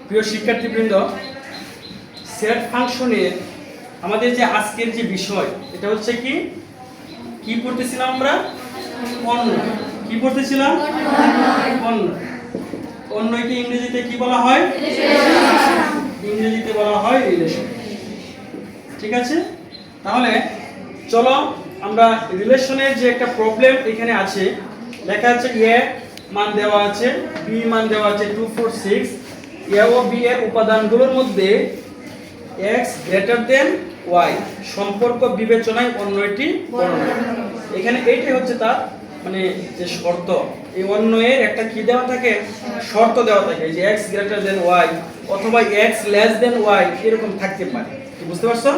প্রিয় শিক্ষার্থীবৃন্দ, সেট ফাংশনের আমাদের যে আজকের যে বিষয় এটা হচ্ছে কি পড়তেছিলাম আমরা? অন্যয়। কি পড়তেছিলাম? অন্যয়। অন্যয়কে ইংরেজিতে কি বলা হয়? ইংরেজিতে বলা হয় রিলেশন। ঠিক আছে, তাহলে চলো আমরা রিলেশনের যে একটা প্রবলেম এখানে আছে, লেখা আছে এ মান দেওয়া আছে, বি মান দেওয়া আছে 2 4 6, এ ও বি এর উপাদানগুলোর মধ্যে x গ্রেটার দেন y সম্পর্ক বিবেচনায় অন্যটি বর্ণনা। এখানে এইটাই হচ্ছে তার মানে যে শর্ত। এই অন্যয়ের একটা কি দেওয়া থাকে? শর্ত দেওয়া থাকে যে x গ্রেটার দেন y অথবা x লেস দেন y এরকম থাকতে পারে। কি বুঝতে পারছো?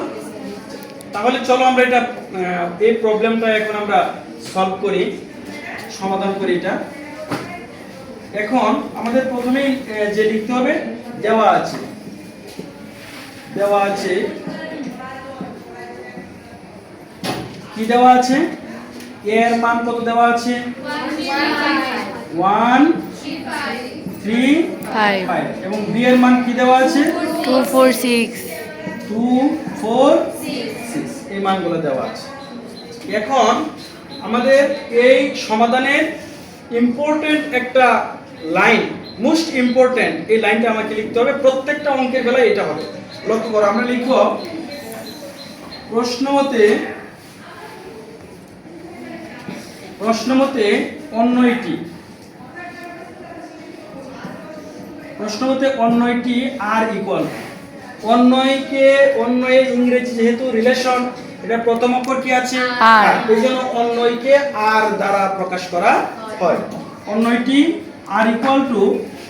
তাহলে চলো আমরা এটা এই প্রবলেমটা এখন আমরা সলভ করি, সমাধান করি এটা। এখন আমাদের প্রথমেই যে লিখতে হবে, দেওয়া আছে কি দেওয়া আছে? a এর মান কত দেওয়া আছে? 1 3 5 এবং b এর মান কি দেওয়া আছে? 2 4 6 2 4 6 এই মানগুলো দেওয়া আছে। এখন আমাদের এই সমাধানের ইম্পর্টেন্ট একটা লাইন, মোস্ট ইম্পর্টেন্ট এই লাইনটা আমাকে লিখতে হবে। প্রত্যেকটা অঙ্কের বেলায় এটা হবে। লক্ষ্য করো, আমরা লিখব প্রশ্নমতে অন্যয়টি আর ইকুয়াল। অন্যয়ের ইংরেজি যেহেতু রিলেশন, এটা প্রথম অক্ষর কি আছে? আর। এই জন্য অন্যয়কে আর দ্বারা প্রকাশ করা হয়। অন্যয়টি আর ইকুয়াল টু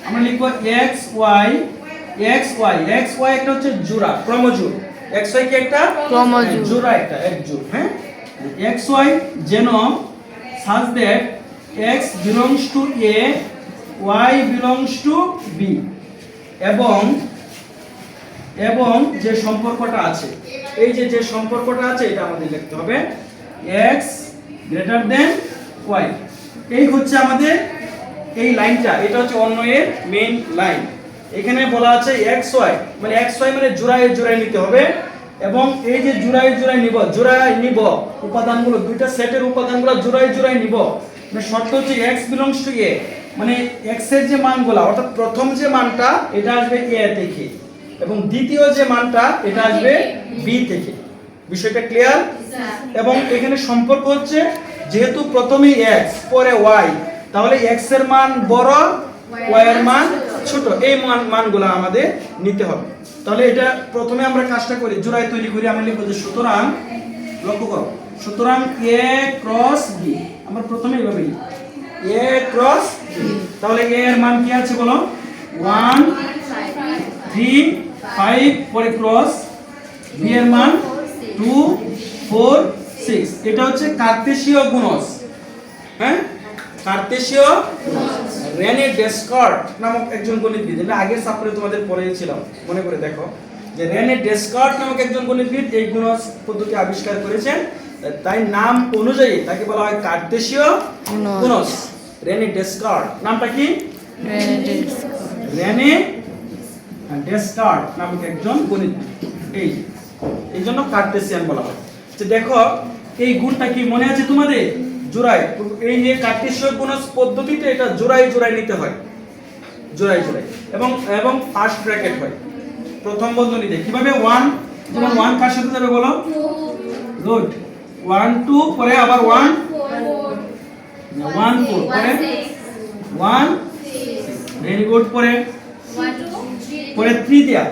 আমরা লিখব xy একটা হচ্ছে জোড়া, ক্রমজোড়। xy কি একটা ক্রমজোড়। জোড়া, একটা এক জোড়। হ্যাঁ, xy যেন such that x belongs to a, y belongs to b এবং যে সম্পর্কটা আছে, এই যে সম্পর্কটা আছে এটা আমাদের লিখতে হবে x গ্রেটার দেন y। এই হচ্ছে আমাদের এই লাইনটা, এটা হচ্ছে অন্যয়ের মেইন লাইন। এখানে বলা আছে xy মানে জোড়ায় নিতে হবে এবং এই যে জোড়ায় নিব উপাদানগুলো, দুইটা সেটের উপাদানগুলো জোড়ায় নিব। মানে শর্ত হচ্ছে x belongs to a, মানে x এর যে মানগুলো অর্থাৎ প্রথম যে মানটা এটা আসবে a থেকে এবং দ্বিতীয় যে মানটা এটা আসবে b থেকে। বিষয়টা ক্লিয়ার? এবং এখানে সম্পর্ক হচ্ছে যেহেতু প্রথমে x পরে y, তাহলে x এর মান বড়, y এর মান ছোট, এই মানগুলো আমাদের নিতে হবে। তাহলে এটা প্রথমে আমরা কাজটা করি, জোড়ায় তৈরি করি। আমরা লিখব যে সুতরাং, লক্ষ্য করো, সুতরাং a ক্রস b। আমরা প্রথমে এইভাবে লিখি a ক্রস b। তাহলে a এর মান কি আছে বলো? 1 3 5 পরে ক্রস, b এর মান 2 4 6। এটা হচ্ছে কার্তেশীয় গুণজ। হ্যাঁ, কার্তেশীয় রেনে ডেসকার্ট নামক একজন গণিতবিদ, এটা আগের চ্যাপ্টারে তোমাদের পড়িয়েছিলাম, মনে করে দেখো যে রেনে ডেসকার্ট নামক একজন গণিতবিদ এই গুণজ পদ্ধতি আবিষ্কার করেছেন। তাই নাম অনুযায়ী তাকে বলা হয় কার্তেশীয় গুণজ। রেনে ডেসকার্ট নামটা কি? রেনে ডেসকার্ট নামক একজন গণিতবিদ, এই জন্য কার্তেশিয়ান বলা হয়। যে দেখো এই গুণটা কি মনে আছে তোমাদের? জোড়ায়, এই যে কার্তেশীয় গুণজ পদ্ধতিতে এটা জোড়ায় নিতে হয়, জোড়ায় এবং ফার্স্ট ব্র্যাকেট হয় প্রথম বন্ধনীতে। কিভাবে? 1 যেমন 1 কার সাথে যাবে বলো? গুড, 1 2 পরে আবার 1 4 পরে 1 ভেরি গুড, পরে 3 দেয়া,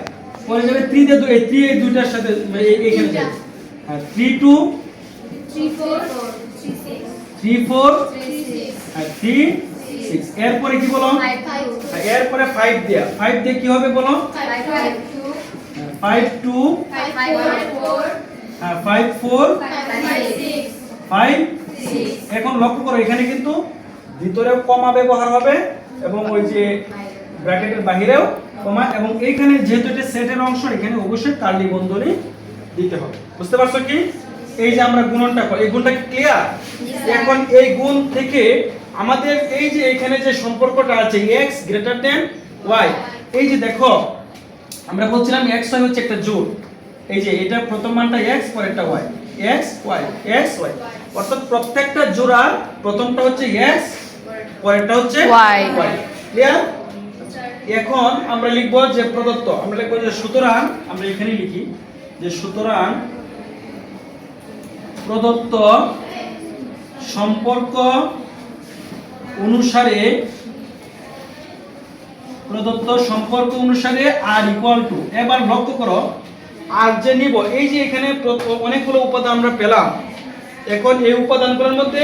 পরে যাবে 3 দিয়ে এই 3 এই দুইটার সাথে এখানে যাবে। আর 3 2 3 4 আর 3 6। এরপরে কি বলো? এরপরে 5 দেয়া, 5 দিয়ে কি হবে বলো? 5 2 5 4 5 6। এখন লক্ষ্য করো এখানে কিন্তু ভিতরেও কমা ব্যবহার হবে এবং ওই যে ব্র্যাকেটের বাহিরেও কমা, এবং এইখানে যেহেতু এটা সেটের অংশ এখানে অবশ্যই কার্লি বন্ধনী দিতে হবে। বুঝতে পারছো কি? এই যে আমরা গুণনটা করি, এই গুণটা কি ক্লিয়ার? এখন এই গুণ থেকে আমাদের এই যে এখানে যে সম্পর্কটা আছে x গ্রেটার দেন y, এই যে দেখো আমরা বলছিলাম x y হচ্ছে একটা জোড়, এই যে এটা প্রথম মানটা x পরেরটা y, x y x y, অর্থাৎ প্রত্যেকটা জোড়ার প্রথমটা হচ্ছে x পরেরটা হচ্ছে Y। ক্লিয়ার? এখন আমরা লিখব যে প্রদত্ত, আমরা লিখব যে সুতরাং, আমরা এখানে লিখি যে সুতরাং প্রদত্ত সম্পর্ক অনুসারে আর ইকুয়াল টু, এবার লক্ষ্য করো আর যে নিব, এই যে এখানে অনেকগুলো উপাদান আমরা পেলাম, এখন এই উপাদানগুলোর মধ্যে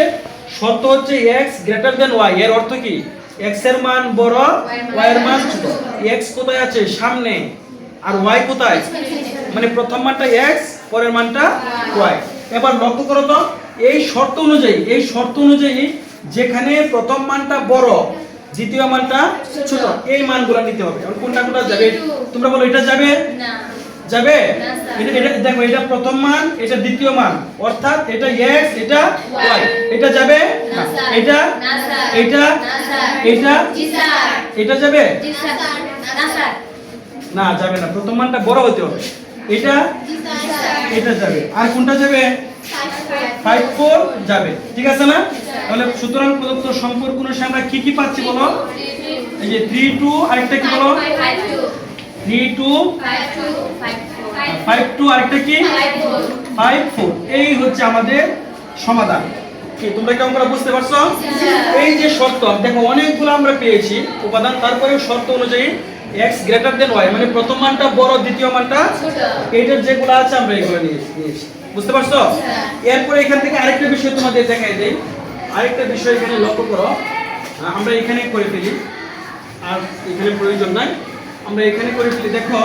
শর্ত হচ্ছে x গ্রেটার দেন y, এর অর্থ কি x এর মান বড় y এর মান ছোট। x কোথায় আছে? সামনে। আর y কোথায়? মানে প্রথম মানটা x পরের মানটা y। এবার লক্ষ্য করো তো এই শর্ত অনুযায়ী যেখানে প্রথম মানটা বড় দ্বিতীয় মানটা ছোট, এই মানগুলো নিতে হবে। আর কোনটা যাবে তোমরা বলো? এটা যাবে না, যাবে এটা দেখো, এটা প্রথম মান, এটা দ্বিতীয় মান, অর্থাৎ এটা x এটা y, এটা যাবে না, এটা এটা এটা এটা যাবে না, যাবে না, প্রথম মানটা বড় হতে হবে, এটা এটা যাবে। আর কোনটা যাবে? 5 4 যাবে, ঠিক আছে না? তাহলে সুতরাং প্রদত্ত সম্পর্ক অনুসারে আমরা কি কি পাচ্ছি বলো? এই যে 3 2, আরেকটা কি বলো? 3 2 5 2, আরেকটা কি 5 4। এই হচ্ছে আমাদের সমাধান। কি তোমরা কি অঙ্কটা বুঝতে পারছো? এই যে শর্ত দেখো অনেকগুলো আমরা পেয়েছি উপাদান, তারপরে শর্ত অনুযায়ী x গ্রেটার দেন y, মানে প্রথম মানটা বড় দ্বিতীয় মানটা ছোট, এইটার যেগুলো আছে আমরা এগুলো নিয়েছি। বুঝতে পারছো? এরপর এখান থেকে আরেকটা বিষয় তোমাদের দেখাই দেই, আরেকটা বিষয় এখানে লক্ষ্য করো, আমরা এখানে করে ফেলি, আর এখানে প্রয়োজন নাই, আমরা এখানে করে ফেলি। দেখো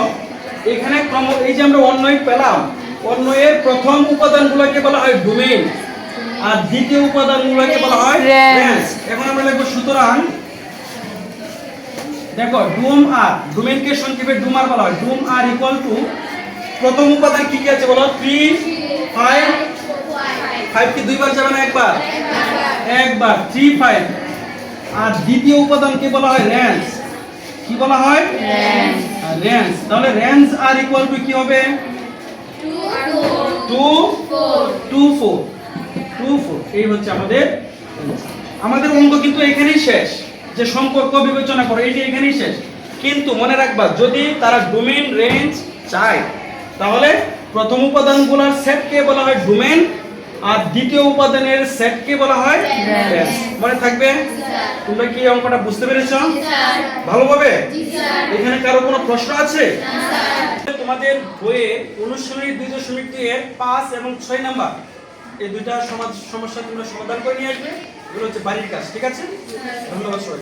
এখানে ক্রম, এই যে আমরা অন্বয় পেলাম, অন্বয়ের প্রথম উপাদানগুলোকে বলা হয় ডোমেইন, আর দ্বিতীয় উপাদানগুলোকে বলা হয় রেঞ্জ। এখন আমরা লিখব সুতরাং দেখো ডোম আর, ডোমেইনকে সংক্ষেপে ডোমার বলা হয়, ডোম আর ইকুয়াল টু প্রথম উপাদান কি কি আছে বলো? 3 5 5 কি দুইবার যাবে না একবার? একবার 3 5। আর দ্বিতীয় উপাদানকে বলা হয় রেঞ্জ। কি বলা হয়? রেঞ্জ। তাহলে রেঞ্জ আর ইকুয়াল টু কি হবে? 2 4 2 4। এই হচ্ছে আমাদের অঙ্ক, কিন্তু এখানেই শেষ। যে সম্পর্ক বিবেচনা করো এইটা এখানেই শেষ, কিন্তু মনে রাখবা যদি তারা ডোমেইন রেঞ্জ চায় তাহলে প্রথম উপাদানগুলোর সেটকে বলা হয় ডোমেইন, আর দ্বিতীয় উপাদানের সেটকে বলা হয় রেঞ্জ। মনে থাকবে? তোমরা কি অঙ্কটা বুঝতে পেরেছো ভালোভাবে? এখানে কারো কোনো প্রশ্ন আছে? তোমাদের বইয়ে অনুশীলনী 2.2 এর 5 এবং 6 নাম্বার এই দুইটা সমস্যা তোমরা সমাধান করে নিয়ে আসবে। এগুলো হচ্ছে বাড়ির কাজ, ঠিক আছে? ধন্যবাদ সবাই।